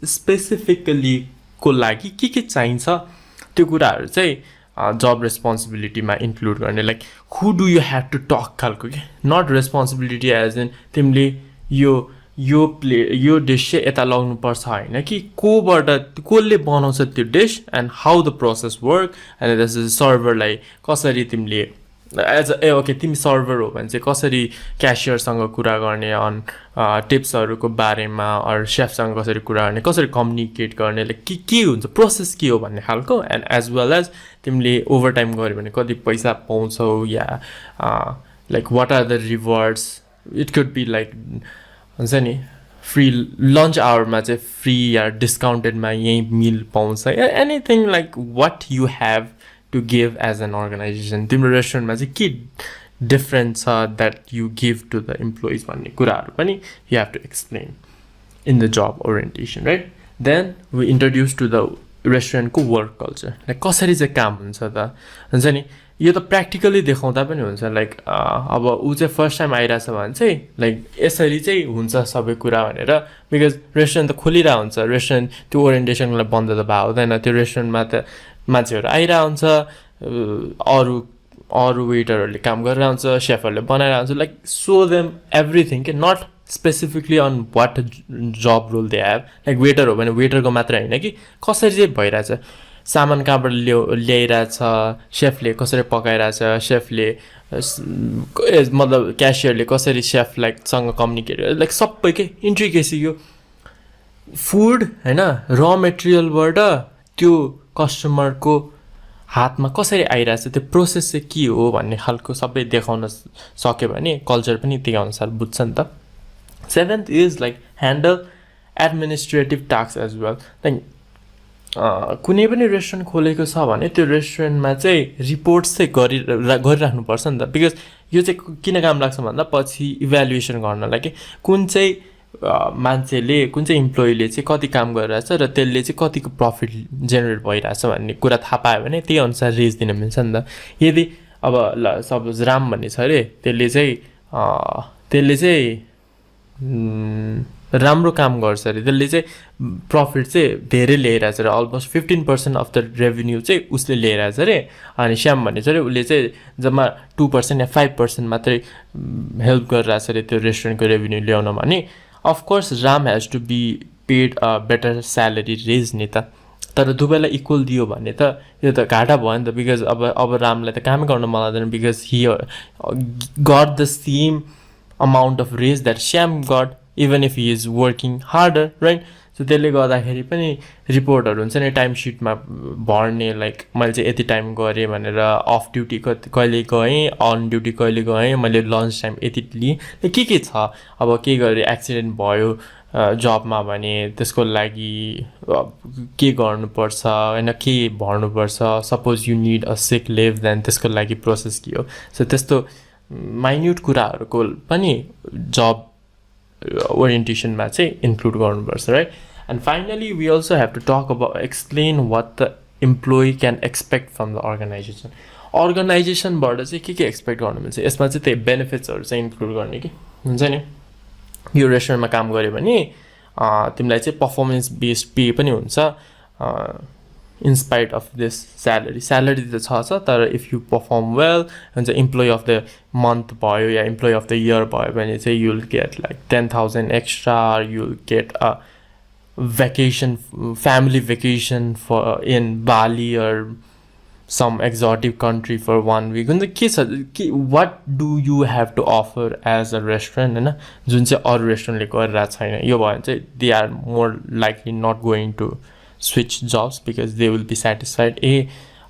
स्पेसिफिकलीको लागि के चाहिन्छ त्यो कुराहरू चाहिँ जब रेस्पोन्सिबिलिटीमा इन्क्लुड गर्ने। Like who do you have to talk खालको कि, नट रेस्पोन्सिबिलिटी एज इन तिमीले यो डिस चाहिँ यता लग्नुपर्छ होइन कि कसले बनाउँछ त्यो dish and how the process work and त्यसपछि सर्भरलाई कसरी तिमीले एज ओके तिमी सर्भर हो भने चाहिँ कसरी क्यासियरसँग कुरा गर्ने अन टिप्सहरूको बारेमा अरू सेफसँग कसरी कुरा गर्ने, कसरी कम्युनिकेट गर्ने, लाइक के हुन्छ प्रोसेस के हो भन्ने खालको। एन्ड एज वेल एज तिमीले ओभर टाइम गऱ्यो भने कति पैसा पाउँछौ या like what are the rewards. It could be like हुन्छ नि फ्री लन्च आवरमा चाहिँ फ्री या डिस्काउन्टेडमा यही मिल पाउँछ anything like what you have to give as an organization तिम्रो रेस्टुरेन्टमा चाहिँ के डिफरेन्ट छ that you give to the employees भन्ने कुराहरू पनि you have to explain in the job orientation right then we introduce to the रेस्टुरेन्टको work culture like कसरी चाहिँ काम हुन्छ त हुन्छ नि यो त प्र्याक्टिकली देखाउँदा पनि हुन्छ लाइक अब ऊ चाहिँ फर्स्ट टाइम आइरहेछ भने चाहिँ लाइक यसरी चाहिँ हुन्छ सबै कुरा भनेर बिकज रेस्टुरेन्ट त खोलिरहेको हुन्छ रेस्टुरेन्ट त्यो ओरिएन्टेसनलाई बन्द त भएको हुँदैन त्यो रेस्टुरेन्टमा त मान्छेहरू आइरहेको हुन्छ अरू वेटरहरूले काम गरेर हुन्छ सेफहरूले बनाएर हुन्छ लाइक सो देम एभ्रिथिङ के not specifically on what job role they have like waiter हो भने वेटरको मात्र होइन कि कसरी चाहिँ भइरहेछ सामान कहाँबाट ल्याइरहेछ सेफले कसरी पकाइरहेछ सेफले मतलब क्यासियरले कसरी सेफलाई सँग कम्युनिकेट लाइक सबै के इन्ट्रिकेसी यो फुड होइन र मेटेरियलबाट त्यो कस्टमरको हातमा कसरी आइरहेछ त्यो प्रोसेस चाहिँ के हो भन्ने खालको सबै देखाउन सक्यो भने कल्चर पनि त्यही अनुसार बुझ्छ नि त 7th is like handle administrative task as well like कुनै पनि रेस्टुरेन्ट खोलेको छ भने त्यो रेस्टुरेन्टमा चाहिँ रिपोर्ट्स चाहिँ गरिराख्नुपर्छ नि त बिकज यो चाहिँ किन काम लाग्छ भन्दा पछि इभ्यालुएसन गर्नलाई कि कुन चाहिँ मान्छेले कुन चाहिँ इम्प्लोइले चाहिँ कति काम गरिरहेछ र त्यसले चाहिँ कतिको प्रफिट जेनेरेट भइरहेछ भन्ने कुरा थाहा पायो भने त्यही अनुसार रेज दिन मिल्छ नि त यदि अब ल सपोज राम भन्ने छ अरे त्यसले चाहिँ राम्रो काम गर्छ अरे त्यसले चाहिँ प्रफिट चाहिँ धेरै ल्याइरहेछ अरे अलमोस्ट 15% अफ द रेभेन्यू चाहिँ उसले ल्याइरहेछ अरे अनि श्याम भन्ने चाहिँ उसले चाहिँ जम्मा 2% या 5% मात्रै हेल्प गरिरहेछ अरे त्यो रेस्टुरेन्टको रेभेन्यू ल्याउन भने of course Ram has to be paid a better salary raise नि त तर दुवैलाई इक्वल दियो भने त यो त घाटा भयो नि त बिकज अब रामलाई त कामै गर्न मन लाग्दैन because he got the same amount of raise that Shyam got even if he is working harder right so त्यसले गर्दाखेरि पनि रिपोर्टहरू हुन्छ नि टाइम सिटमा भर्ने लाइक मैले चाहिँ यति टाइम गरेँ भनेर अफ ड्युटी कहिले गएँ अन ड्युटी कहिले गएँ मैले लन्च टाइम यति लिएँ के छ अब के गरेँ एक्सिडेन्ट भयो जबमा भने त्यसको लागि के गर्नुपर्छ होइन के भर्नुपर्छ suppose you need a sick leave then त्यसको लागि प्रोसेस के हो सो त्यस्तो माइन्युट कुराहरूको पनि जब ओरिएन्टेसनमा चाहिँ इन्क्लुड गर्नुपर्छ right and finally we also have to talk about explain what the employee can expect from the अर्गनाइजेसनबाट चाहिँ के एक्सपेक्ट गर्नु मिल्छ यसमा चाहिँ त्यही बेनिफिट्सहरू चाहिँ इन्क्लुड गर्ने कि हुन्छ नि यो रेस्टुरेन्टमा काम गऱ्यो भने तिमीलाई चाहिँ पर्फर्मेन्स बेस्ड पे पनि हुन्छ in spite of this salary त छ तर if you perform well and the employee of the month भयो या employee of the year भयो भने चाहिँ you'll get like 10,000 extra or you'll get a vacation family vacation for in Bali or some exotic country for 1 week and the के what do you have to offer as a restaurant हैन जुन चाहिँ अरु रेस्टुरेन्टले गरिरहेको छैन यो भयो भने चाहिँ they are more likely not going to switch jobs because they will be satisfied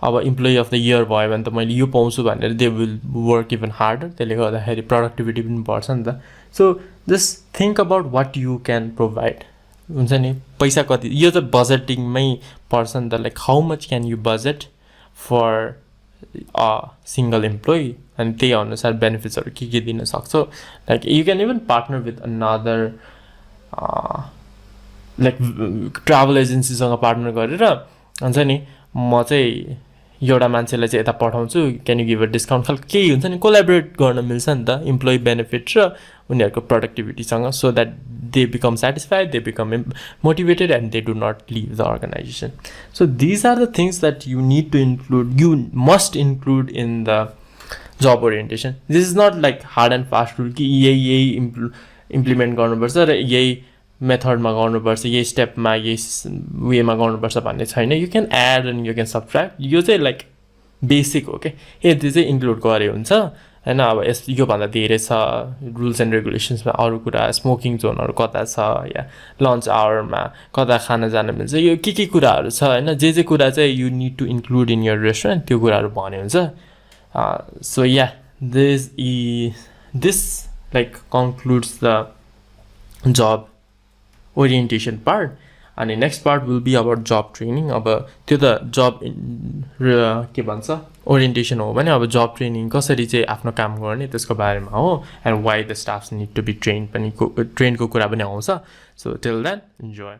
अब employee of the year भयो भने त मैले यो पाउँछु भनेर they will work even harder त्यसले गर्दाखेरि प्रोडक्टिभिटी पनि बढ्छ नि त so just think about what you can provide हुन्छ नि पैसा कति यो त बजेटिङमै पर्छ नि त like how much can you budget for a single employee अनि त्यही अनुसार बेनिफिट्सहरू के दिन सक्छौ like you can even partner with another like travel एजेन्सीसँग पार्टनर गरेर हुन्छ नि म चाहिँ एउटा मान्छेलाई चाहिँ यता पठाउँछु can you give a discount खालको केही हुन्छ नि कोलाबोरेट गर्न मिल्छ नि त इम्प्लोइ बेनिफिट र उनीहरूको प्रोडक्टिभिटीसँग so that they become satisfied they become motivated and they do not leave the organisation so these are the things that you need to include you must include in the job orientation this is not like hard and fast rule कि यही implement गर्नुपर्छ र यही मेथडमा गर्नुपर्छ यही स्टेपमा यही वेमा गर्नुपर्छ भन्ने छैन you can add and you can subtract यो चाहिँ लाइक बेसिक हो क्या यति चाहिँ इन्क्लुड गरे हुन्छ होइन अब योभन्दा धेरै छ रुल्स एन्ड रेगुलेसन्समा अरू कुरा स्मोकिङ जोनहरू कता छ या लन्च आवरमा कता खान जान मिल्छ यो के कुराहरू छ होइन जे कुरा चाहिँ you need to include in your restaurant त्यो कुराहरू भने हुन्छ so yeah this like concludes the job orientation part अनि next part will be about job training अब त्यो त जब के भन्छ ओरिएन्टेसन हो भने अब जब ट्रेनिङ कसरी चाहिँ आफ्नो काम गर्ने त्यसको बारेमा हो and why the staffs need to be train पनि ट्रेनको कुरा पनि आउँछ सो टिल द्याट इन्जोय